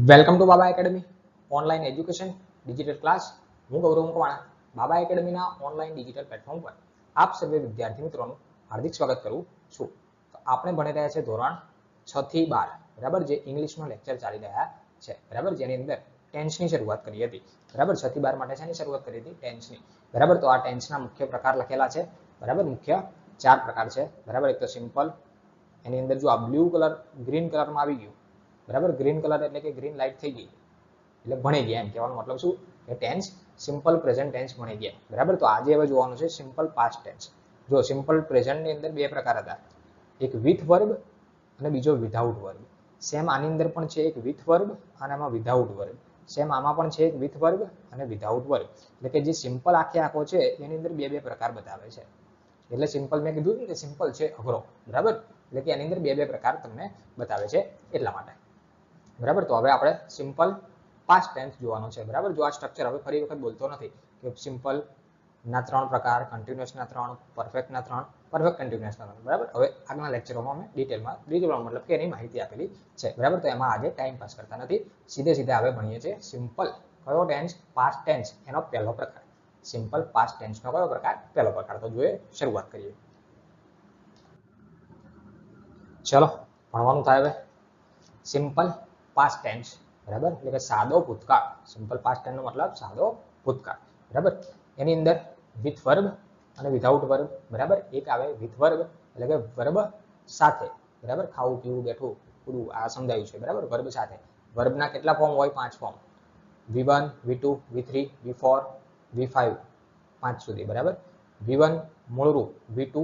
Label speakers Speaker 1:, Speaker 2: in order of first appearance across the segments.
Speaker 1: Welcome to Baba academy online education digital class. હું ગૌરવ મકવાણા બાબા એકેડમીના online digital platform પર આપ સર્વે વિદ્યાર્થી મિત્રોનું હાર્દિક સ્વાગત કરું છું। તો આપણે ભણી રહ્યા છે ધોરણ 6 થી 12 બરાબર, જે ઇંગ્લિશનો લેક્ચર ચાલી રહ્યા છે બરાબર, જેની અંદર ટેન્સની શરૂઆત કરી હતી બરાબર। 6 થી 12 માટે શેની શરૂઆત કરી હતી? ટેન્સની બરાબર। તો આ ટેન્સના મુખ્ય પ્રકાર લખેલા છે બરાબર, મુખ્ય 4 પ્રકાર છે બરાબર। એક તો સિમ્પલ, એની અંદર જો આ બ્લુ કલર ગ્રીન કલરમાં આવી ગયું બરાબર, ગ્રીન કલર એટલે કે ગ્રીન લાઇટ થઈ ગઈ એટલે ભણી ગયા, એમ કહેવાનો મતલબ શું કે ટેન્સ સિમ્પલ પ્રેઝન્ટ ટેન્સ ભણી ગયા બરાબર। તો આજે હવે જોવાનું છે સિમ્પલ પાસ્ટ ટેન્સ। જો સિમ્પલ પ્રેઝન્ટની અંદર બે પ્રકાર હતા, એક વિથ વર્બ અને બીજો વિધાઉટ વર્બ। સેમ આની અંદર પણ છે એક વિથ વર્બ અને આમાં વિધાઉટ વર્બ, સેમ આમાં પણ છે એક વિથ વર્બ અને વિધાઉટ વર્બ। એટલે કે જે સિમ્પલ આખો છે એની અંદર બે પ્રકાર બતાવે છે। એટલે સિમ્પલ મેં કીધું કે સિમ્પલ છે અઘરો બરાબર, એટલે કે એની અંદર બે પ્રકાર તમને બતાવે છે એટલા માટે બરાબર। તો હવે આપણે સિમ્પલ પાસ્ટ ટેન્સ જોવાનો છે બરાબર। જો આ સ્ટ્રક્ચર હવે ફરી વખત બોલતો નથી કે સિમ્પલ ના 3 પ્રકાર, કન્ટિન્યુઅસ ના 3, પરફેક્ટ ના 3, પરફેક્ટ કન્ટિન્યુઅસ ના 3 બરાબર। હવે આગળના લેક્ચરોમાં અમે ડિટેલમાં મતલબ કે એની માહિતી આપેલી છે બરાબર। તો એમાં આજે ટાઈમ પાસ કરતા નથી, સીધે હવે ભણીએ છીએ સિમ્પલ કયો ટેન્સ? પાસ્ટ ટેન્સ, એનો પહેલો પ્રકાર। સિમ્પલ પાસ્ટ ટેન્સનો કયો પ્રકાર? પહેલો પ્રકાર। તો જોઈએ, શરૂઆત કરીએ। ચલો ભણવાનું થાય હવે। સિમ્પલ પાસ્ટ ટેન્સ બરાબર, એટલે કે સાદો ભૂતકાળ। સિમ્પલ પાસ્ટ ટેન્સનો મતલબ સાદો ભૂતકાળ બરાબર। એની અંદર વિથ વર્બ અને વિધાઉટ વર્બ બરાબર। એક આવે વિથ વર્બ એટલે કે વર્બ સાથે બરાબર, ખાવું પીવું બેઠું પૂરું આ સમજાયું છે બરાબર, વર્બ સાથે। વર્બના કેટલા ફોર્મ હોય? 5 form, V1 V2 V3 V4 V5 5 સુધી બરાબર। V1 મૂળરૂપ, V2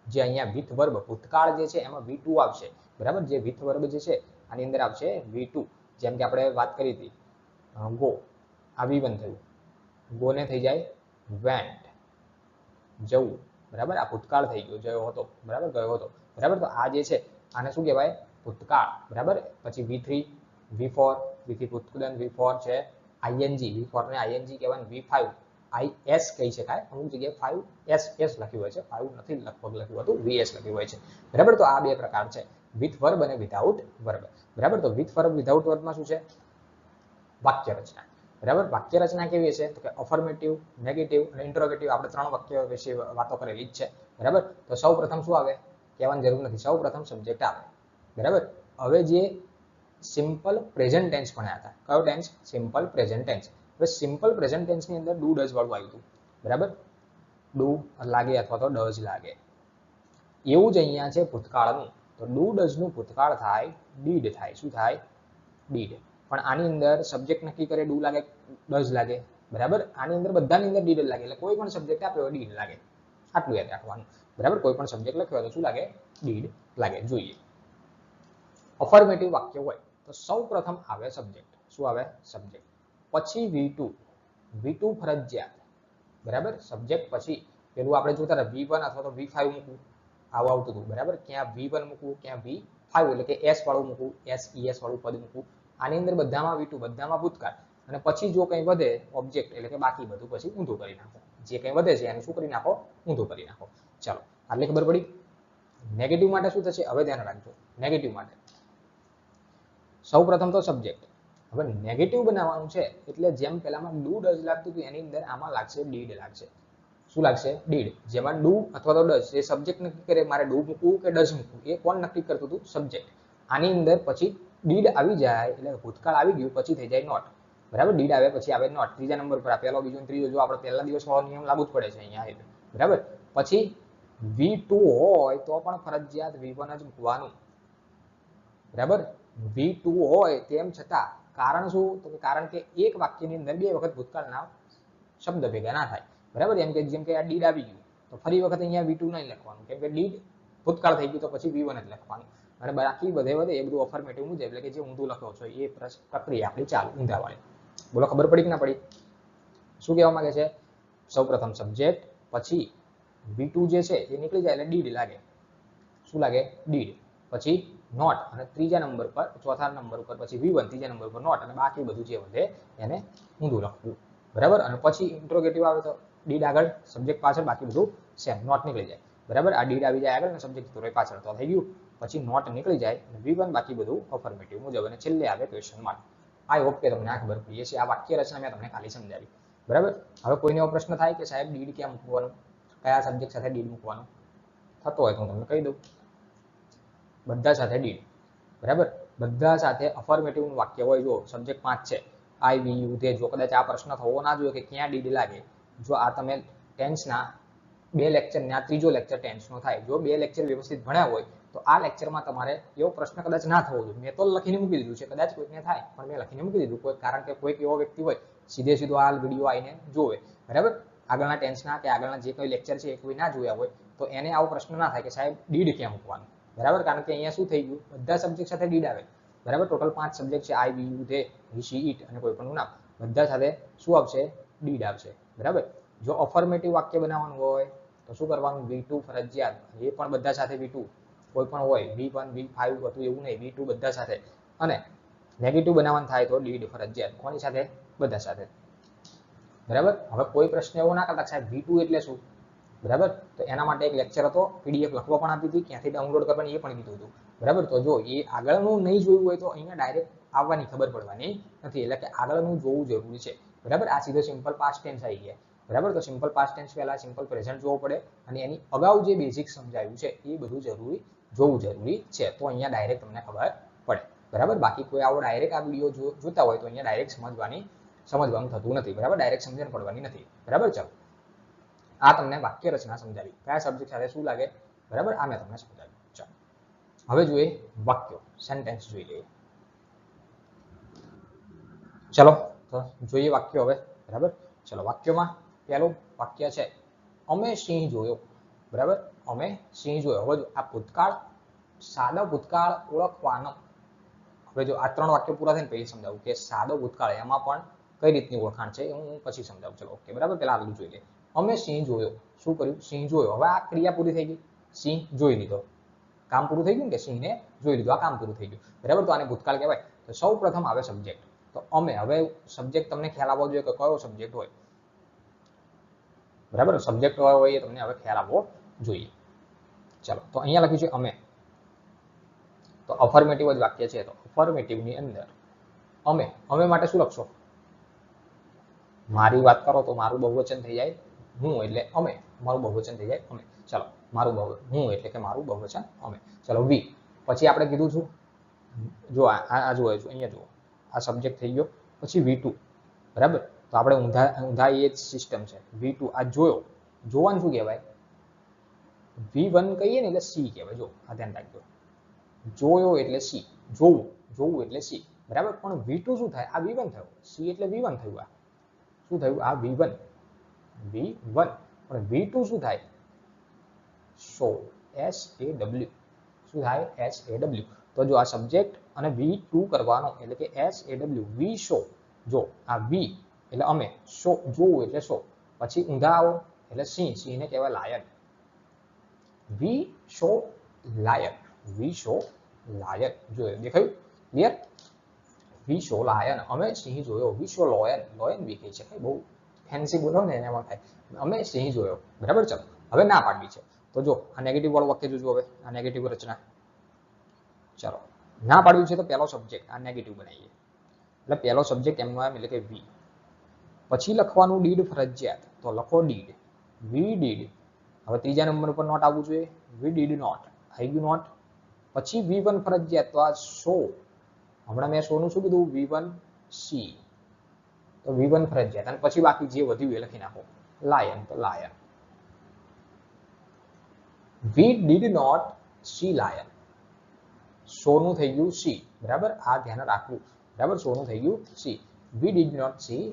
Speaker 1: જે અહીંયા વિથ વર્બ ભૂતકાળ જે છે એમાં V2 આવશે બરાબર। જે વિથ વર્બ જે છે આની અંદર આવશે V2, જેમ કે આપણે વાત કરી હતી ગો, આ V1 થયું, ગો ને થઈ જાય વેન્ટ, જવું બરાબર, આ ભૂતકાળ થઈ ગયો, જયો હતો બરાબર, ગયો હતો બરાબર। તો આ જે છે આને શું કહેવાય? ભૂતકાળ બરાબર। પછી V3 V4 V3 ભૂતકાળ, V4 છે ING, V4 ને ING કહેવાય, V5 IS કહી શકાય, અમુક જગ્યાએ 5SS લખ્યું હોય છે, 5 નથી લગભગ લખ્યું હતું, VS લખ્યું હોય છે બરાબર। તો આ બે પ્રકાર છે, વિથ વર્બ અને વિધાઉટ વર્બ બરાબર। તો વિથ વર્બ વિધાઉટ વર્બમાં શું છે? વાક્ય રચના બરાબર। વાક્ય રચના કેવી છે? તો કે અફર્મેટિવ, નેગેટિવ અને ઇન્ટરોગેટિવ। આપણે 3 વાક્ય વિશે વાતો કરેલી જ છે બરાબર। તો સૌ પ્રથમ શું આવે? કહેવાની જરૂર નથી, સૌ પ્રથમ સબ્જેક્ટ આવે બરાબર। હવે જે સિમ્પલ પ્રેઝન્ટ ટેન્સ ભણ્યા હતા, કયો ટેન્સ? Simple present tense. હવે સિમ્પલ પ્રેઝન્ટ ટેન્સની અંદર ડુ ડઝ વાળું આવ્યું હતું બરાબર, ડુ લાગે અથવા તો ડઝ લાગે, એવું જ અહીંયા છે ભૂતકાળનું। તો ડુ ડઝનું ભૂતકાળ થાય ડીડ થાય, શું થાય? ડીડ। પણ આની અંદર સબ્જેક્ટ નક્કી કરે ડુ લાગે ડઝ લાગે બરાબર, આની અંદર બધાની અંદર ડીડ લાગે, એટલે કોઈ પણ સબ્જેક્ટ આપ્યો ડીડ લાગે, આટલું યાદ રાખવાનું બરાબર। કોઈ પણ સબ્જેક્ટ લખ્યો તો શું લાગે? ડીડ લાગે। જોઈએ, અફર્મેટિવ વાક્ય હોય તો સૌ પ્રથમ આવે સબ્જેક્ટ, શું આવે? સબ્જેક્ટ, પછી V2 ફરજિયાત બરાબર, સબ્જેક્ટ પછી પેલું આપણે જોતા હતા V1 અથવા તો V5 મૂકવું, આવું આવતું હતું બરાબર। ક્યાં V1 મૂકવું, ક્યાં V5 એટલે કે S વાળું મૂકવું, SES વાળું પદ મૂકવું। આની અંદર બધામાં V2, બધામાં ભૂતકાળ, અને પછી જો કંઈ વધે ઓબ્જેક્ટ એટલે કે બાકી બધું પછી ઊંધું કરી નાખો, જે કંઈ વધે છે એને શું કરી નાખો? ઊંધું કરી નાખો। ચાલો, આટલી ખબર પડી। નેગેટિવ માટે શું થશે? હવે ધ્યાન રાખજો, નેગેટિવ માટે સૌ પ્રથમ તો સબ્જેક્ટ। હવે નેગેટિવ બનાવવાનું છે એટલે જેમ પેલામાં ડુ ડઝ લાગતું હતું એની અંદર આમાં લાગશે ડીડ લાગશે, શું લાગશે? ડીડ। જેમાં ડુ અથવા તો ડઝ એ સબ્જેક્ટ નક્કી કરે મારે ડુ મૂકવું કે ડઝ મૂકવું, એ કોણ નક્કી કરતું હતું? સબ્જેક્ટ। આની અંદર પછી ડીડ આવી જાય એટલે ભૂતકાળ આવી ગયું, પછી થઈ જાય નોટ બરાબર। ડીડ આવે પછી આવે નોટ, ત્રીજા નંબર પર પહેલો બીજો ત્રીજો, જો આપણે પહેલા દિવસ વાળો નિયમ લાગુ જ પડે છે અહીંયા બરાબર। પછી V2 હોય તો પણ ફરજિયાત V1 જ મૂકવાનું બરાબર। V2 હોય તેમ છતાં કારણ શું? તો કારણ કે એક વાક્યની અંદર બે વખત ભૂતકાળના શબ્દ ભેગા ના થાય બરાબર। જેમ કે આ ડીડ આવી ગયું તો ફરી વખત અહીંયા V2 નહીં લખવાનું, કેમ કે ડીડ ભૂતકાળ થઈ ગયું તો પછી V1 જ લખવાનું, અને બાકી બધે એ બધું અફર્મેટિવ મુજબ એટલે કે જે ઊંધું લખો છો એ પ્રક્રિયા આપણી ચાલુ ઊંધા વાળી। બોલો, ખબર પડી કે ના પડી? શું કહેવા માંગે છે? સૌપ્રથમ સબ્જેક્ટ, પછી V2 જે છે એ નીકળી જાય એટલે ડીડ લાગે, શું લાગે? ડીડ। પછી નોટ, અને ત્રીજા નંબર પર, ચોથા નંબર ઉપર પછી V1, ત્રીજા નંબર પર નોટ, અને બાકી બધું જે વધે એને ઊંધું લખવું બરાબર। અને પછી ઇન્ટ્રોગેટિવ આવે તો ડીડ આગળ, સબ્જેક્ટ પાછળ, બાકી બધું સેમ, નોટ નીકળી જાય બરાબર। આ ડીડ આવી જાય આગળ અને સબ્જેક્ટ તો પાછળ, તો થઈ ગયું। પછી નોટ નીકળી જાય, V1, બાકી બધું અફર્મેટિવ મુજબ, અને છેલ્લે આવે ક્વેશ્ચન માર્ક આઈ હોપ કે તમને આ ખબર પડી છે. આ વાક્ય રચના મેં તમને ખાલી સમજાવી, બરાબર. હવે કોઈને એવો પ્રશ્ન થાય કે સાહેબ ડીડ ક્યાં મૂકવાનું, કયા સબ્જેક્ટ સાથે ડીડ મૂકવાનું થતો હોય તો હું તમને કહી દઉં, બધા સાથે ડીડ, બરાબર. બધા સાથે અફર્મેટિવનું વાક્ય હોય. જો સબ્જેક્ટ 5 છે, આઈ વી યુ ધે, જો કદાચ આ પ્રશ્ન થવો ના જોઈએ કે ક્યાં ડીડ લાગે, જો આ તમે ટેન્સના 2 લેક્ચર ને આ ત્રીજો લેક્ચર ટેન્સનો થાય, જો 2 લેક્ચર વ્યવસ્થિત ભણ્યા હોય તો આ લેક્ચરમાં તમારે એવો પ્રશ્ન કદાચ ના થવો જોઈએ. મેં તો લખીને મૂકી દીધું છે, કદાચ કોઈને થાય પણ મેં લખીને મૂકી દીધું, કોઈ કારણ કે કોઈક એવો વ્યક્તિ હોય સીધો આ વિડીયો આવીને જોવે, બરાબર. આગળના ટેન્સના કે આગળના જે કોઈ લેક્ચર છે એ કોઈ ના જોયા હોય તો એને આવો પ્રશ્ન ના થાય કે સાહેબ ડીડ ક્યાં મૂકવાનું, બરાબર. કારણ કે અહીંયા શું થઈ ગયું, બધા સબ્જેક્ટ સાથે ડીડ આવે, બરાબર. ટોટલ 5 સબ્જેક્ટ છે, I we you they he she it અને કોઈ પણનું નામ, બધા સાથે શું આવશે, ડીડ આવશે, બરાબર. જો અફર્મેટિવ વાક્ય બનાવવાનું હોય તો શું કરવાનું, V2 ફરજિયાત, એ પણ બધા સાથે V2 કોઈ પણ હોય, V1 V5 હતું એવું નહીં, V2 બધા સાથે. અને નેગેટિવ બનાવવાનું થાય તો ડીડ ફરજિયાત, કોની સાથે, બધા સાથે, બરાબર. હવે કોઈ પ્રશ્ન એવો ના કરતા સાહેબ V2 એટલે શું, બરાબર. તો એના માટે એક લેક્ચર હતો, PDF લખવા પણ આપી હતી, ક્યાંથી ડાઉનલોડ કરવાની એ પણ કીધું હતું, બરાબર. તો જો એ આગળનું નહીં જોયું હોય તો અહીંયા ડાયરેક્ટ આવવાની ખબર પડવાની નથી, એટલે કે આગળનું જોવું જરૂરી છે, બરાબર. આ સીધો સિમ્પલ પાસ્ટ ટેન્સ આવી ગયા, બરાબર. તો સિમ્પલ પાસ્ટ ટેન્સ પહેલા સિમ્પલ પ્રેઝન્ટ જોવો પડે અને એની અગાઉ જે બેઝિક સમજાવ્યું છે એ બધું જોવું જરૂરી છે, તો અહીંયા ડાયરેક્ટ તમને ખબર પડે, બરાબર. બાકી કોઈ આવો ડાયરેક્ટ આ વિડીયો જોતા હોય તો અહીંયા ડાયરેક્ટ સમજવાનું થતું નથી, બરાબર. ડાયરેક્ટ સમજણ પડવાની નથી, બરાબર. ચાલો, આ તમને વાક્ય રચના સમજાવી, કયા સબ્જેક્ટ સાથે શું લાગે, બરાબર. આ મેં તમને સમજાવ્યું. ચાલો હવે જોઈએ વાક્યો, સેન્ટેન્સ જોઈ લઈએ. ચલો તો જોઈએ વાક્યો હવે, બરાબર. ચલો વાક્યોમાં પહેલું વાક્ય છે, અમે સિંહ જોયો, બરાબર. અમે સિંહ જોયો. હવે આ ભૂતકાળ, સાદો ભૂતકાળ ઓળખવાનો. હવે જો આ 3 વાક્યો પૂરા થઈને પછી સમજાવું કે સાદો ભૂતકાળ એમાં પણ કઈ રીતની ઓળખાણ છે હું પછી સમજાવું. ચલો ઓકે, બરાબર. પહેલા આગળ જોઈ લે. અમે સિંહ જોયો, શું કર્યું, સિંહ જોયો. હવે આ ક્રિયા પૂરી થઈ ગઈ, સિંહ જોઈ લીધો, કામ પૂરું થઈ ગયું કે સિંહને જોઈ લીધું, આ કામ પૂરું થઈ ગયું, બરાબર. તો આને ભૂતકાળ કહેવાય. તો સૌ પ્રથમ આવે સબ્જેક્ટ, તો અમે. હવે સબ્જેક્ટ તમને ખ્યાલ આવવો જોઈએ કે કયો સબ્જેક્ટ હોય, બરાબર. સબ્જેક્ટ હોય એ તમને હવે ખ્યાલ આવવો જોઈએ. ચાલો તો અહીંયા લખ્યું છે અમે, તો અફર્મેટિવ જ વાક્ય છે, તો અફર્મેટિવ ની અંદર અમે માટે શું લખશો, મારી વાત કરો તો મારું બહુવચન થઈ જાય હું એટલે અમે, મારું બહુવચન થઈ જાય અમે. ચાલો મારું હું એટલે કે મારું બહુવચન અમે. ચલો વી, પછી આપણે કીધું છું, જો આ જુઓ અહીંયા જુઓ, આ સબ્જેક્ટ થઈ ગયો, પછી V2, બરાબર. તો આપણે ઊંધા એ જ સિસ્ટમ છે. V2 આ જોયો, જોવાનું શું કહેવાય, V1 કહીએ ને એટલે C કહેવાય. જો આ ધ્યાન રાખજો, જોયો એટલે C, જોવું એટલે C, બરાબર. પણ V2 શું થાય, આ V1 થયો, C એટલે V1 થયું, આ શું થયું, આ V1, પણ V2 શું થાય, શો, SAW, શું થાય, SAW. તો જો આ સબ્જેક્ટ અને V2 કરવાનો એટલે કે SAW, વી શો. જો આ V એટલે અમે, શો જોવું એટલે શો, પછી ઊંધા આવો એટલે સિંહને કહેવાય લાયન. વી શો લાયન, વી શો લાયન. જો દેખાયું, ક્લિયર. વી શો લાયન, અમે સિંહ જોયો. વી શો લોયન બી કહી શકાય, બહુ ફેન્સી બોલો ને એમાં થાય. અમે સિંહ જોયો, બરાબર. ચાલો હવે ના પાડવી છે, તો જો આ નેગેટિવ વાળું વાક્ય જોજો. હવે આ નેગેટિવ રચના, ચાલો ના પાડવી છે તો પહેલો સબ્જેક્ટ આ નેગેટિવ બનાવીએ, એટલે પહેલો સબ્જેક્ટ એમનો એમ એટલે કે વી. પછી લખવાનું ડીડ ફરજિયાત, તો લખો ડીડ, વી ડીડ. હવે ત્રીજા નંબર પર નોટ આવવું જોઈએ, વી ડીડ નોટ, આવી ગયું નોટ. પછી V1 ફરજિયાત, તો આ શો, હમણાં મેં શોનું શું કીધું, V1 C, તો V1 ફરજિયાત. અને પછી બાકી જે વધ્યું એ લખી નાખો, લાયન, તો lion. We did not see lion, શોનું થઈ ગયું C, બરાબર. આ ધ્યાન રાખવું, બરાબર. શોનું થઈ ગયું C, we did not see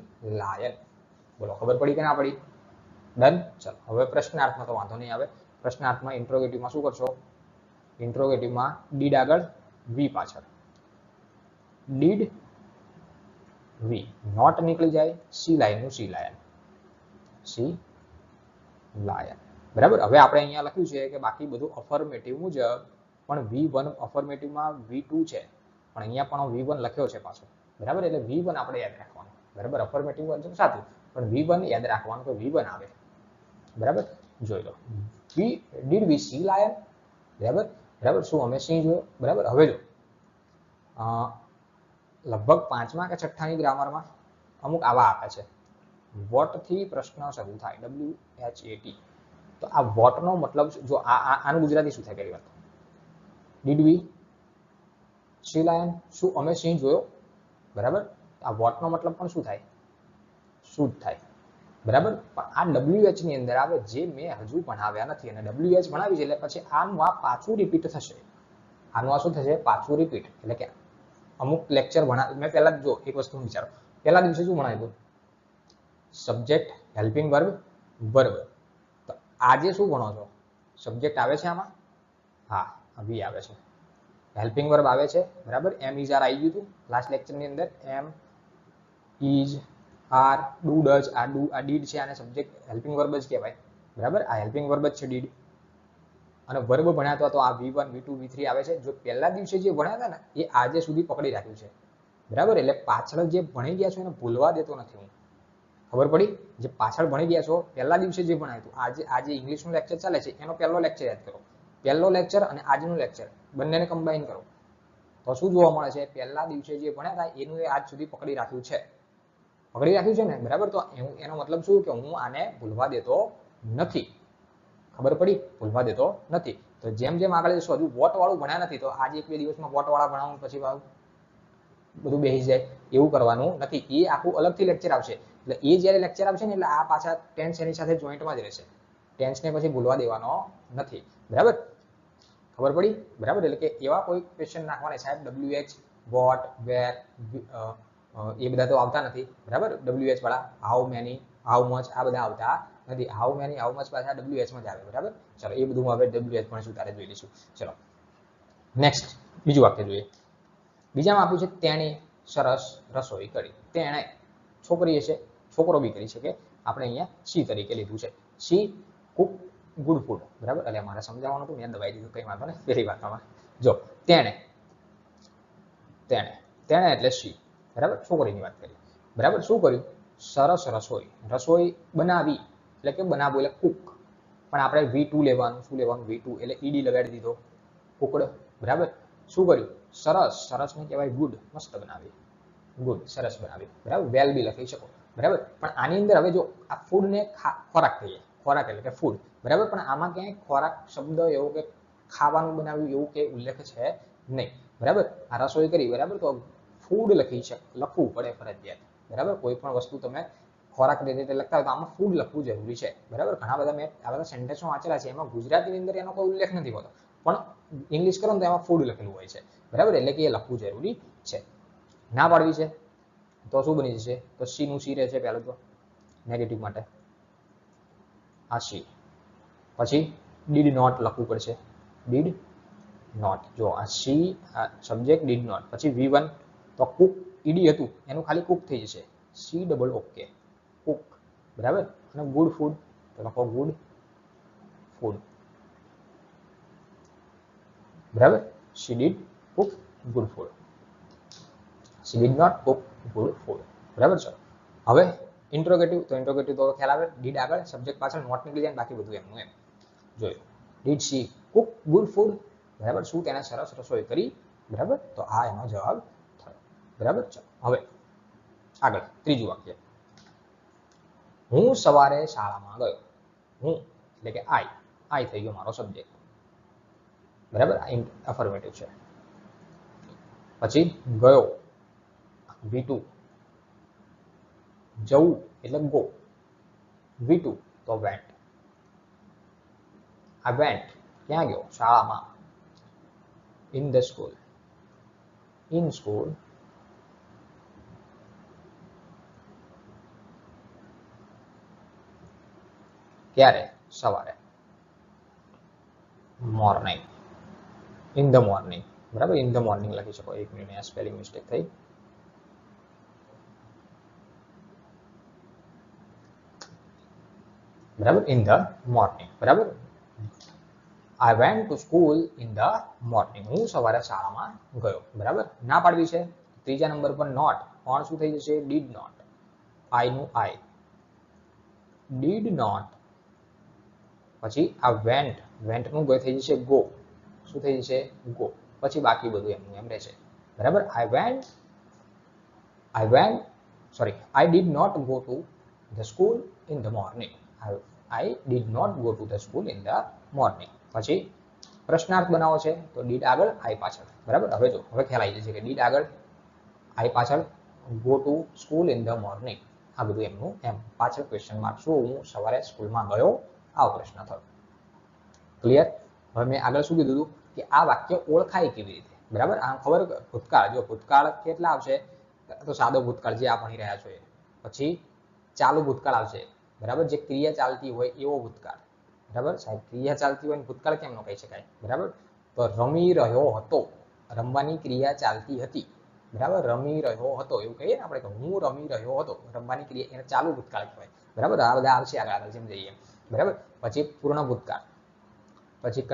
Speaker 1: lion. બોલો ખબર પડી કે ના પડી, ડન. ચાલો હવે પ્રશ્નાર્થમાં તો વાંધો નહીં આવે. પ્રશ્નાર્થમાં ઇન્ટ્રોગેટિવમાં શું કરશો, ઇન્ટ્રોગેટિવમાં ડીડ આગળ વી પાછળ, ડીડ વી, નોટ નીકળી જાય, સી લાયનનું સી લાયન, સી લાયન, બરાબર. હવે આપણે અહીંયા લખ્યું છે કે બાકી બધું અફર્મેટિવ મુજબ, પણ V1 અફર્મેટિવમાં V2 છે, પણ અહીંયા પણ V1 લખ્યો છે પાછો, બરાબર. એટલે V1 આપણે યાદ રાખવાનું, બરાબર. અફર્મેટિવ સાચું, પણ V1 યાદ રાખવાનું કે V1 આવે, બરાબર. જોઈ લો, ડીડ વી સી લાયન, બરાબર. શું અમે સિંહ જોયો, બરાબર. હવે જો લગભગ 5મા કે 6ઠાની ગ્રામરમાં અમુક આવા આપે છે. વોટ થી પ્રશ્ન શરૂ થાય, WHAT. તો આ વોટ નો મતલબ જો આનું ગુજરાતી શું થાય? પહેલી વાત, ડીડ વી સી લાયન? શું અમે સિંહ જોયો? બરાબર. આ વોટ નો મતલબ પણ શું થાય? શું થાય? બરાબર. પણ આ WH ની અંદર આવે જે મેં હજુ ભણાવ્યા નથી, અને WH ભણાવી છે એટલે પછી આનું આ પાછું રિપીટ થશે. આનું આ શું થશે? પાછું રિપીટ. એટલે કે અમુક લેક્ચર મેં પહેલા જો એક વસ્તુ વિચારો, પહેલા દિવસે શું ભણાવ્યું? Subject, helping verb, verb. તો આજે શું ભણો છો? સબ્જેક્ટ આવે છે આમાં? હા, વી આવે છે. હેલ્પિંગ વર્બ આવે છે. બરાબર. એમ ઇઝ આર આવી ગયું હતું લાસ્ટ લેક્ચરની અંદર. એમ ઇઝ આર, ડુ ડઝ, આ ડીડ છે, આને સબ્જેક્ટ હેલ્પિંગ વર્બ જ કહેવાય. બરાબર. આ હેલ્પિંગ વર્બ જ છે ડીડ. અને વર્બ ભણ્યા તો આ V1 V2 V3 આવે છે. જો પહેલા દિવસે જે ભણ્યા હતા ને એ આજે સુધી પકડી રાખ્યું છે. બરાબર. એટલે પાછળ જે ભણી ગયા છો એને ભૂલવા દેતો નથી હું. ખબર પડી? જે પાછળ ભણી ગયા છો, પહેલા દિવસે જે ભણાયું હતું, આજે ઇંગ્લિશનું લેક્ચર ચાલે છે એનો પહેલો લેક્ચર યાદ કરો. પહેલો લેક્ચર અને આજનું લેક્ચર બંનેને કમ્બાઈન કરો તો શું જોવા મળે છે? પહેલા દિવસે જે ભણ્યા હતા એનું આજ સુધી પકડી રાખ્યું છે. પકડી રાખ્યું છે ને? બરાબર. તો એનો મતલબ શું કે હું આને ભૂલવા દેતો નથી. ખબર પડી? ભૂલવા દેતો નથી. તો જેમ જેમ આગળ જશો, હજુ વોટ વાળું ભણ્યા નથી તો આજે એક બે દિવસમાં વોટ વાળા ભણાવું પછી બધું બેસી જાય એવું કરવાનું નથી. એ આખું અલગથી લેક્ચર આવશે. એટલે એ જ્યારે લેક્ચર આવશે ને એટલે આ પાછા ટેન્સ એની સાથે જોઈન્ટમાં જ રહેશે. ટેન્સને પછી ભૂલવા દેવાનો નથી. બરાબર. ખબર પડી? બરાબર. એટલે કે એવા કોઈ ક્વેશ્ચન નાખવાના સાહેબ WH, વોટ, વેર, એ બધા તો આવતા નથી. બરાબર. WH વાળા હાઉ મેની, હાઉ મચ આ બધા આવતા નથી. હાઉ મેની, હાઉ મચ પાછા WH માં જ આવે. બરાબર. ચલો એ બધું હવે WH ભણીશું ત્યારે જોઈ લઈશું. ચલો નેક્સ્ટ બીજું વાક્ય જોઈએ. બીજામાં આપ્યું છે તેણે સરસ રસોઈ કરી. તેણે છોકરી છે, છોકરો બી કરી શકે. આપણે અહીંયા સી તરીકે લીધું છે. C Cook good food. બરાબર. એટલે મારે સમજાવવાનું હતું, મેં દબાઈ દીધું, કઈ વાંધો નહીં. પહેલી વાતમાં જો તેણે એટલે સી. બરાબર. છોકરીની વાત કરી. બરાબર. શું કર્યું? સરસ રસોઈ બનાવી. એટલે કે બનાવવું એટલે કુક. પણ આપણે V2 લેવાનું. શું લેવાનું? V2 એટલે ઈડી લગાડી દીધો. કુકડ. બરાબર. શું કર્યું? સરસ ને કહેવાય ગુડ. મસ્ત બનાવી. ગુડ, સરસ બનાવી. બરાબર. વેલ બી લખી શકો. બરાબર. પણ આની અંદર હવે જો આ ફૂડ ને ખોરાક કહીએ. ખોરાક એટલે કે ફૂડ. બરાબર. પણ આમાં ક્યાંય ખોરાક શબ્દ એવો કે ખાવાનું બનાવ્યું એવું કે ઉલ્લેખ છે નહીં. બરાબર. આ રસોઈ કરી. બરાબર. તો ફૂડ લખવું પડે ફરજિયાત. બરાબર. કોઈ પણ વસ્તુ તમે ખોરાક રીતે લખતા હોય તો આમાં ફૂડ લખવું જરૂરી છે. બરાબર. ઘણા બધા મેં આ બધા સેન્ટેન્સો વાંચેલા છે, એમાં ગુજરાતીની અંદર એનો કોઈ ઉલ્લેખ નથી હોતો, પણ ઇંગ્લિશ કરો ને તો એમાં ફૂડ લખેલું હોય છે. બરાબર. એટલે કે એ લખવું જરૂરી છે. ના પાડવી છે તો શું બની જશે? તો સી નું સી રહેશે પહેલું તો નેગેટિવ માટે. આ સી. પછી ડીડ નોટ લખવું પડશે. Did not. જો આ સી, આ સબ્જેક્ટ ડીડ નોટ. પછી V1 તો કુક ઈડી હતું એનું ખાલી કુક થઈ જશે. C double O K. બરાબર. અને ગુડ ફૂડ તો લખો ગુડ ફૂડ. બરાબર. She did cook good food. She did not cook good food. બરાબર. ચલો હવે ઇન્ટ્રોગેટિવ. તો ઇન્ટ્રોગેટિવ તો ખ્યાલ આવે. ડીડ આગળ, સબ્જેક્ટ પાછળ, નોટ નીકળી જાય, બાકી બધું એમનું એમ. જોયું. Did she Cook good food. બરાબર. શું તેને સરસ રસોઈ કરી? બરાબર. તો આ એનો જવાબ થયો. બરાબર. ચલો હવે આગળ ત્રીજું વાક્ય. હું સવારે શાળામાં ગયો. હું એટલે કે આઈ થઈ ગયો મારો સબ્જેક્ટ. બરાબર. અફર્મેટિવ છે. પછી ગયો V2. જવું એટલે ગો. V2 તો વેન્ટ. આ વેન્ટ ક્યાં ગયો? શાળામાં. In the school. In school. ક્યારે? સવારે. મોર્નિંગ. In the morning. બરાબર. ઇન ધ મોર્નિંગ લખી શકો. એક મિનિટ, આ સ્પેલિંગ મિસ્ટેક થઈ. બરાબર. In the morning. બરાબર. I went to school in the morning. હું સવારે શાળામાં ગયો. બરાબર. ના પાડવી છે. ત્રીજા નંબર પર નોટ. કોણ શું થઈ જશે? Did not. આઈ નું આઈ. Did not. પછી આ વેન્ટ. વેન્ટ નું ગયો થઈ જશે ગો. શું થઈ જશે? ગો. પછી બાકી બધું એમનું એમ રહેશે. બરાબર. I vent I went, sorry, I did not go to the school in the morning. I did not go to the school in the morning. પછી પ્રશ્નાર્થ બનાવો છે તો did આગળ I પાછળ, બરાબર. હવે જો હવે ખ્યાલ આવી જશે કે did આગળ I પાછળ go to school in the morning, આ બધું એમનું એમ પાછળ ક્વેશ્ચન માર્ક, શું હું સવારે સ્કૂલમાં ગયો, આવો પ્રશ્ન થયો. ક્લિયર. હવે મેં આગળ શું કીધું હતું કે આ વાક્ય ઓળખાય કેવી રીતે, બરાબર. આમ ખબર ભૂતકાળ, જો ભૂતકાળ કેટલા આવશે તો સાદો ભૂતકાળ જે આ ભણી રહ્યા છો એ, પછી ચાલુ ભૂતકાળ આવશે, બરાબર, જે ક્રિયા ચાલતી હોય એવો ભૂતકાળ, બરાબર. સાહેબ ક્રિયા ચાલતી હોય ભૂતકાળ કેમ ન કહી શકાય, બરાબર. તો રમી રહ્યો હતો, રમવાની ક્રિયા ચાલતી હતી, બરાબર. રમી રહ્યો હતો એવું કહીએ ને આપણે કે હું રમી રહ્યો હતો, રમવાની ક્રિયા એને ચાલુ ભૂતકાળ કહેવાય, બરાબર. આ બધા આવશે આગળ જેમ જઈએ, બરાબર. પછી પૂર્ણ ભૂતકાળ, પછી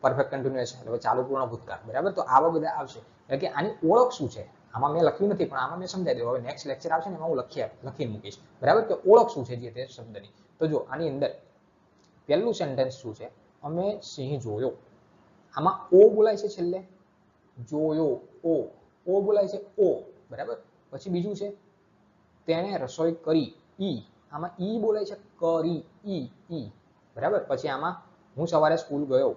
Speaker 1: પરફેક્ટ કન્ટિન્યુએશન એટલે ચાલુ પૂર્ણ ભૂતકાળ, બરાબર. તો આવા બધા આવશે. એટલે કે આની ઓળખ શું છે, આમાં મેં લખ્યું નથી પણ આમાં મેં સમજાવી દઉં. હવે નેક્સ્ટ લેક્ચર આવશે ને એમાં હું લખીને મૂકીશ, બરાબર, કે ઓળખ શું છે જે તે શબ્દની. તો જો આની અંદર પહેલું સેન્ટેન્સ શું છે, અમે સિંહ જોયો, આમાં ઓ બોલાય છે છેલ્લે, જોયો ઓ બોલાય છે ઓ, બરાબર. પછી બીજું છે તેણે રસોઈ કરી, ઈ, આમાં ઈ બોલાય છે કરી, ઈ, બરાબર. પછી આમાં હું સવારે સ્કૂલ ગયો,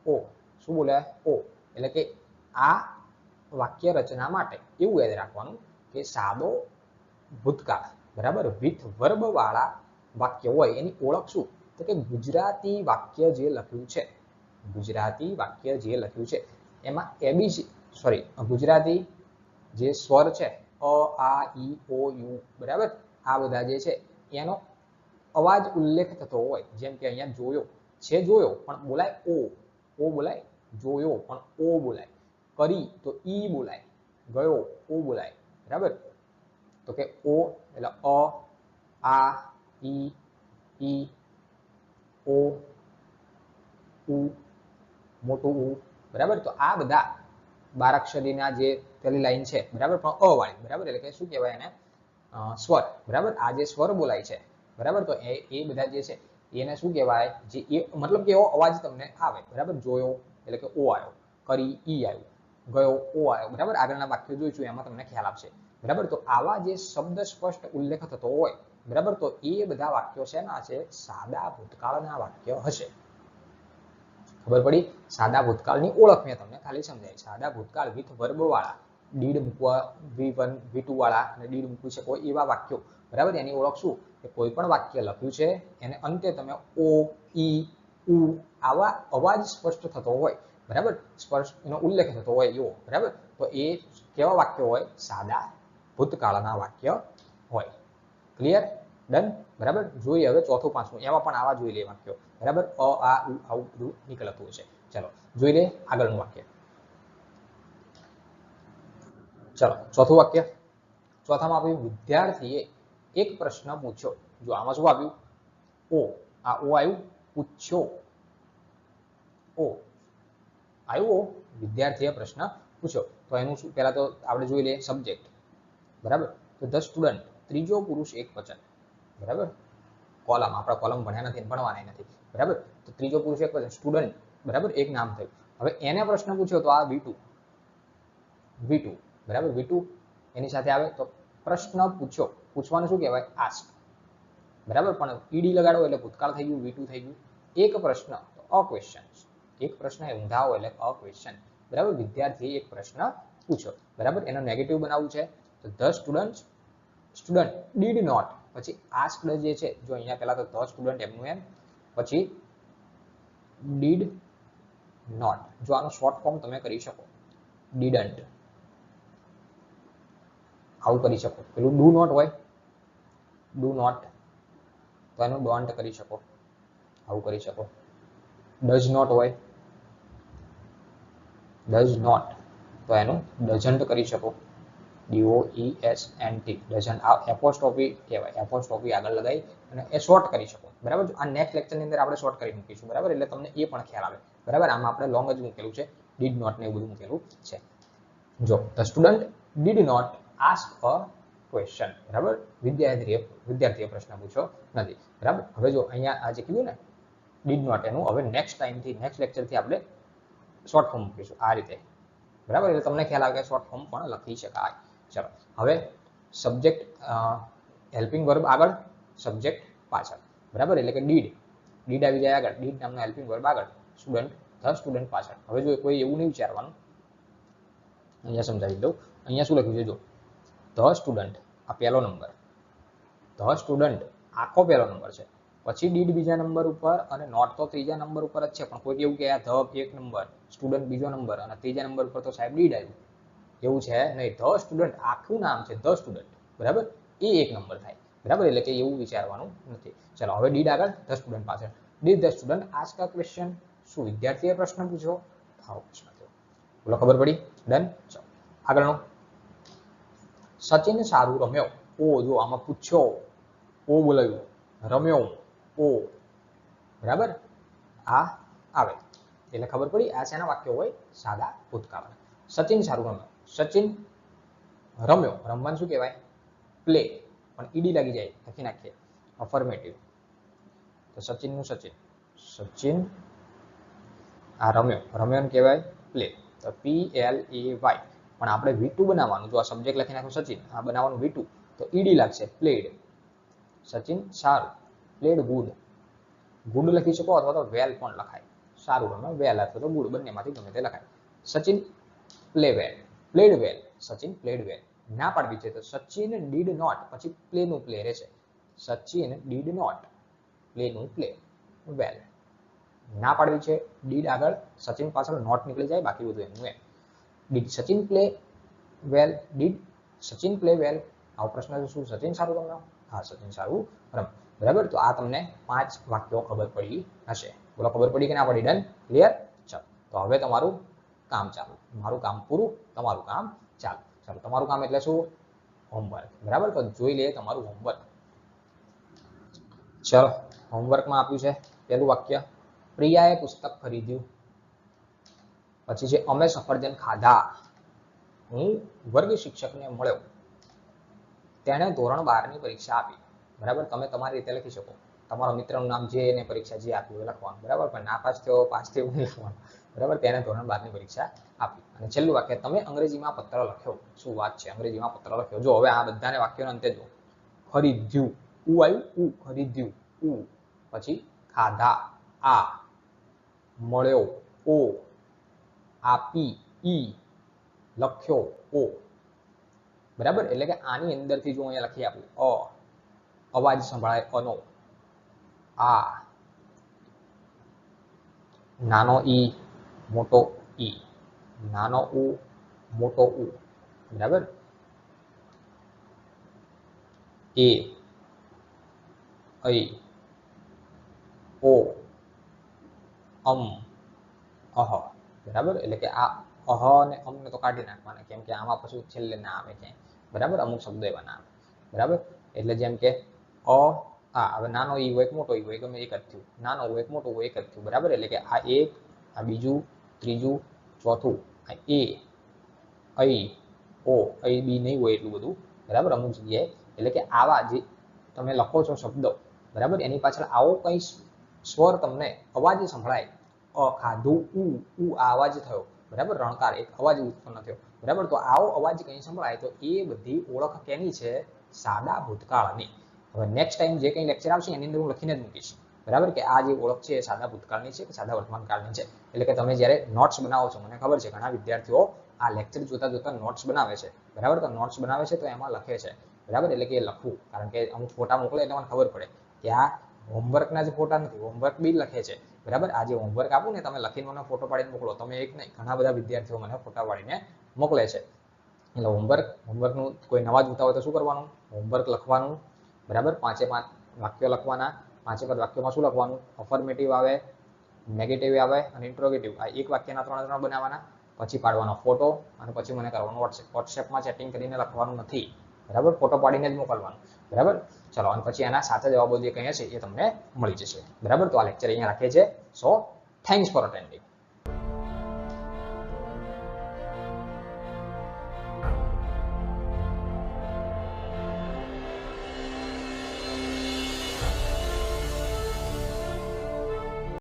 Speaker 1: ઓ શું બોલાય ઓ. એટલે કે આ વાક્ય રચના માટે એવું યાદ રાખવાનું કે સાદો ભૂતકાળ, બરાબર, વિથ વર્બ વાળા વાક્ય હોય એની ઓળખ શું, તો કે ગુજરાતી વાક્ય જે લખ્યું છે, ગુજરાતી વાક્ય જે લખ્યું છે એમાં એબીસી, સોરી, ગુજરાતી જે સ્વર છે અ આ ઈ ઓ યુ, બરાબર, આ બધા જે છે એનો અવાજ ઉલ્લેખ થતો હોય. જેમ કે અહીંયા જોયો છે, જોયો પણ બોલાય ઓ બોલાય, જોયો પણ ઓ બોલાય, કરી તો ઈ બોલાય, ગયો ઓ બોલાય, બરાબર. તો કે ઓ એટલે અ આ ઈ ઓ ઉ મોટું ઉ, બરાબર. તો આ બધા 12 અક્ષરીના જે પેલી લાઈન છે, બરાબર, પણ અ વાળી, બરાબર. એટલે કે શું કહેવાય એને સ્વર, બરાબર. આ જે સ્વર બોલાય છે, બરાબર. તો એ બધા જે છે એને શું કહેવાય, જે એ મતલબ કે એવો અવાજ તમને આવે, બરાબર. જોયો એટલે કે ઓ આવ્યો, કરી ઈ આવ્યો, ગયો ઓ આવ્યો, બરાબર. આગળના વાક્યો જોઈશું એમાં તમને ખ્યાલ આવશે, બરાબર. તો આવા જે શબ્દ સ્પષ્ટ ઉલ્લેખ થતો હોય, બરાબર, તો એ બધા વાક્યો છે ના છે સાદા ભૂતકાળના વાક્ય હશે. ખબર પડી. સાદા ભૂતકાળની ઓળખ મેં તમને ખાલી સમજાય. સાદા ભૂતકાળ વિથ વર્બ વાળા, ડીડ મૂકવા V1 V2 વાળા અને ડીડ મૂકી શકો એવા વાક્યો, બરાબર. એની ઓળખ શું કે કોઈ પણ વાક્ય લખ્યું છે એને અંતે તમે ઓ ઈ ઉ આવા અવાજ સ્પષ્ટ થતો હોય, બરાબર, સ્પષ્ટ એનો ઉલ્લેખ થતો હોય એવો, બરાબર. તો એ કેવા વાક્ય હોય, સાદા ભૂતકાળના વાક્ય હોય. ક્લિયર, ડન, બરાબર. જોઈએ હવે ચોથું પાંચમું, એમાં પણ આવા જોઈ લે વાક્યો, બરાબર. અ આ ઉ આવું બધું નીકળતું હશે. ચલો જોઈ લે આગળનું વાક્ય. ચલો ચોથું વાક્ય. ચોથામાં આપ્યું વિદ્યાર્થીએ એક પ્રશ્ન પૂછ્યો. જો આમાં શું આપ્યું, ઓ, આ ઓ આવ્યું, પૂછ્યો ઓ આવ્યું, વિદ્યાર્થીએ પ્રશ્ન પૂછ્યો. તો એનું શું, પહેલા તો આપણે જોઈ લઈએ સબ્જેક્ટ, બરાબર. તો ધ સ્ટુડન્ટ, ત્રીજો પુરુષ એક વચન, બરાબર. કોલમ, આપણે કોલમ ભણ્યા નથી, ભણવાના નથી, બરાબર. તો ત્રીજો પુરુષ એક વચન, સ્ટુડન્ટ, બરાબર, એક નામ થયું. હવે એને પ્રશ્ન પૂછ્યો તો આ V2, બરાબર. V2 એની સાથે આવે તો પ્રશ્ન પૂછ્યો, પૂછવાનું શું કહેવાય, આસ્ક, બરાબર. પણ ઈડી લગાડો એટલે ભૂતકાળ થઈ ગયું, V2 થઈ ગયું. એક પ્રશ્ન તો અ ક્વેશ્ચન, એક પ્રશ્ન એ ઊંધા હોય એટલે અ ક્વેશ્ચન, બરાબર. વિદ્યાર્થીએ એક પ્રશ્ન પૂછ્યો, બરાબર. એનો નેગેટિવ બનાવવું છે તો ધ સ્ટુડન્ટ ડીડ નોટ, પછી આસ્ક્ડ જે છે, જો અહીંયા પહેલા તો ધ સ્ટુડન્ટ એમનું એમ, પછી ડીડ નોટ. જો આનો શોર્ટ ફોર્મ તમે કરી શકો, ડીડન્ટ, આવું કરી શકો. પેલું ડુ નોટ હોય, ડુ નોટ, તો એનું ડોન્ટ કરી શકો, આવું કરી શકો. ડઝ નોટ હોય, ડઝ નોટ, તો એનું ડઝન્ટ કરી શકો, DOESNT, ડઝન્ટ. આ એપોસ્ટ્રોફી કહેવાય, એપોસ્ટ્રોફી આગળ લગાવી અને એ શોર્ટ કરી શકો, બરાબર. આ નેક્સ્ટ લેક્ચરની અંદર આપણે શોર્ટ કરી મૂકીશું, બરાબર. એટલે તમને એ પણ ખ્યાલ આવે, બરાબર. આમાં આપણે લોંગ જ મૂકેલું છે, ડીડ નોટ ને એવું બધું મૂકેલું છે. જો the student did not ask a question, બરાબર. વિદ્યાર્થીએ પ્રશ્ન પૂછ્યો નથી, બરાબર. હવે જો અહીંયા આ જે કીધું ને ડીડ નોટ, એનું હવે નેક્સ્ટ ટાઈમથી, નેક્સ્ટ લેક્ચરથી આપણે શોર્ટ ફોર્મ મૂકીશું આ રીતે, બરાબર. એટલે તમને ખ્યાલ આવે કે શોર્ટ ફોર્મ પણ લખી શકાય. ચલો હવે સબ્જેક્ટ હેલ્પિંગ વર્બ આગળ, સબ્જેક્ટ પાછળ, બરાબર, એટલે કે ડીડ આવી જાય આગળ, ડીડ નામનો હેલ્પિંગ વર્બ આગળ, સ્ટુડન્ટ ધ સ્ટુડન્ટ પાછળ. હવે જો કોઈ એવું નહીં વિચારવાનું, અહીંયા સમજાવી દઉં. અહીંયા શું લખ્યું છે જો, ધ સ્ટુડન્ટ આ પહેલો નંબર, ધ સ્ટુડન્ટ આખો પહેલો નંબર છે, પછી ડીડ બીજા નંબર ઉપર અને નોટ તો ત્રીજા નંબર ઉપર જ છે. પણ કોઈ એવું કે આ ધ એક નંબર, સ્ટુડન્ટ બીજો નંબર અને ત્રીજા નંબર ઉપર તો સાહેબ ડીડ આવ્યું, એવું છે નહીં. ધ સ્ટુડન્ટ આખું નામ છે ધ સ્ટુડન્ટ, બરાબર, એ એક નંબર થાય, બરાબર, એટલે કે એવું વિચારવાનું નથી. ચલો હવે ડીડ આગળ, ધ સ્ટુડન્ટ પાછળ. Did the student ask a question, શું વિદ્યાર્થીએ પ્રશ્ન પૂછ્યો? આવો પ્રશ્ન થયો. બોલો, ખબર પડી? ડન. ચલો આગળનો, સચિન સારું રમ્યો. ઓ જો આમાં પૂછ્યો, ઓ બોલાવ્યું, રમ્યો, ઓ, બરાબર, આ આવે એટલે ખબર પડી આ શેના વાક્યો હોય? સાદા ભૂતકાળ. સચિન સારું રમ્યો, સચિન રમ્યો, રમવાનું શું કહેવાય? પ્લે, પણ ઈડી લાગી જાય, લખી નાખીએ અફર્મેટિવ. તો સચિનનું સચિન આ રમ્યો, રમ્યો કહેવાય પ્લે, તો PLAY. પણ આપણે V2 બનાવવાનું, જો આ સબ્જેક્ટ લખી નાખો સચિન, આ બનાવવાનું V2, તો ઈડી લાગશે પ્લેડ. સચિન સારું, પ્લેડ ગુડ, ગુડ લખી શકો અથવા તો વેલ પણ લખાય. સારું રમ્યો, વેલ અથવા તો ગુડ, બંનેમાંથી ગમે તે લખાય. Sachin play well, played well, Sachin played well. ના પાડવી છે તો સચિન ડીડ નોટ, પછી પ્લેનું પ્લે રહેશે. સચિન ડીડ નોટ પ્લેનું પ્લે વેલ. ના પાડવી છે ડીડ આગળ, સચિન પાછળ નોટ નીકળી જાય, બાકી બધું એનું એમ. Did Sachin play well, did Sachin play well. આવો પ્રશ્ન શું સચિન સારું રમ્યો? હા, સચિન સારું રમ્યો, બરાબર. તો આ તમને 5 વાક્યો ખબર પડી હશે. બોલો, ખબર પડી કે ના પડી? Done, clear. ચલો તો હવે તમારું કામ ચાલુ, મારું કામ પૂરું, તમારું કામ ચાલુ. ચાલો, તમારું કામ એટલે શું? હોમવર્ક, બરાબર. તો જોઈ લઈએ તમારું હોમવર્ક. ચલો, હોમવર્કમાં આપ્યું છે પહેલું વાક્ય, પ્રિયાએ પુસ્તક ખરીદ્યું. પછી છે અમે સફરજન ખાધા. હું વર્ગ શિક્ષકને મળ્યો. તેણે ધોરણ 12ની પરીક્ષા આપી. બરાબર, તમે તમારી રીતે લખી શકો. તમારા મિત્રનું નામ જે એને પરીક્ષા જે આપી હોય લખવાનું, બરાબર, પણ ના પાસ થયો, પાસ થયો નહીં લખવાનું, બરાબર. તેને ધોરણ 12ની પરીક્ષા આપી. અને છેલ્લું વાક્ય, તમે અંગ્રેજીમાં પત્ર લખ્યો. શું વાત છે, અંગ્રેજીમાં પત્ર લખ્યો. જો હવે આ બધાને વાક્યોના અંતે જો, ખરીદ્યું, ઉ આવ્યું, ઉ, ખરીદ્યું, ઉ, પછી ખાધા, આ, મળ્યો, ઓ, આપી, ઈ, લખ્યો, ઓ, બરાબર. એટલે કે આની અંદરથી જો અહીંયા લખી આપું, અવાજ સંભળાય અનો, આ, નાનો ઈ, મોટો ઈ, નાનો ઉ, મોટો ઉ, બરાબર. એ, ઐ, ઓ, અહ, બરાબર. એટલે કે આ અહ અને અમને તો કાઢી નાખવાના, કેમ કે આમાં પછી છેલ્લે ના આવે ક્યાંય, બરાબર. અમુક શબ્દો એવા ના આવે, બરાબર. એટલે જેમ કે હવે નાનો ઈ હોય, મોટો ઈ હોય, ગમે એક જ થયું. નાનો હોય, મોટો હોય, એક જ થયું, બરાબર. એટલે કે આ એક, આ બીજું, ત્રીજું, ચોથું, આ એ, ઐ, ઓ, ઐ બી નહીં હોય એટલું બધું, બરાબર, અમુક જગ્યાએ. એટલે કે આવા જે તમે લખો છો શબ્દો, બરાબર, એની પાછળ આવો કઈ સ્વર તમને અવાજ સંભળાય, ખાધું, ઉ આ અવાજ થયો, બરાબર, રણકાર એક અવાજ ઉત્પન્ન થયો, બરાબર. તો આવો અવાજ કઈ સંભળાય તો એ બધી ઓળખ કેની છે? સાદા ભૂતકાળની. હવે નેક્સ્ટ ટાઈમ જે કંઈ લેક્ચર આવશે એની અંદર હું લખીને જ મૂકીશ, બરાબર, કે આ જે ઓળખ છે એ સાદા ભૂતકાળની છે કે સાદા વર્તમાનકાળની છે. એટલે કે તમે જ્યારે નોટ્સ બનાવો છો, મને ખબર છે ઘણા વિદ્યાર્થીઓ આ લેક્ચર જોતા નોટ્સ બનાવે છે, બરાબર. તો નોટ્સ બનાવે છે તો એમાં લખે છે, બરાબર. એટલે કે લખવું, કારણ કે અમુક ફોટા મોકલે એટલે મને ખબર પડે કે આ હોમવર્કના જ ફોટા નથી, હોમવર્ક બી લખે છે, બરાબર. આ જે હોમવર્ક આપું ને તમે લખીને મને ફોટો પાડીને મોકલો, તમે એક નહીં ઘણા બધા વિદ્યાર્થીઓ મને ફોટા પાડીને મોકલે છે. એટલે હોમવર્કનું કોઈ નવા જોતા હોય તો શું કરવાનું? હોમવર્ક લખવાનું, બરાબર. 5 વાક્યો લખવાના. 5 વાક્યોમાં શું લખવાનું? અફર્મેટિવ આવે, નેગેટિવ આવે અને ઇન્ટ્રોગેટિવ. આ એક વાક્યના 3 બનાવવાના, પછી પાડવાનો ફોટો અને પછી મને કરવાનું વોટ્સએપમાં ચેટિંગ કરીને લખવાનું નથી, બરાબર. ફોટો પાડીને જ મોકલવાનું, બરાબર. ચલો, અને પછી એના સાચા જવાબો જે કંઈ હશે એ તમને મળી જશે, બરાબર. તો આ લેક્ચર અહીંયા રાખીએ છીએ. સો થેન્ક્સ ફોર અટેન્ડિંગ.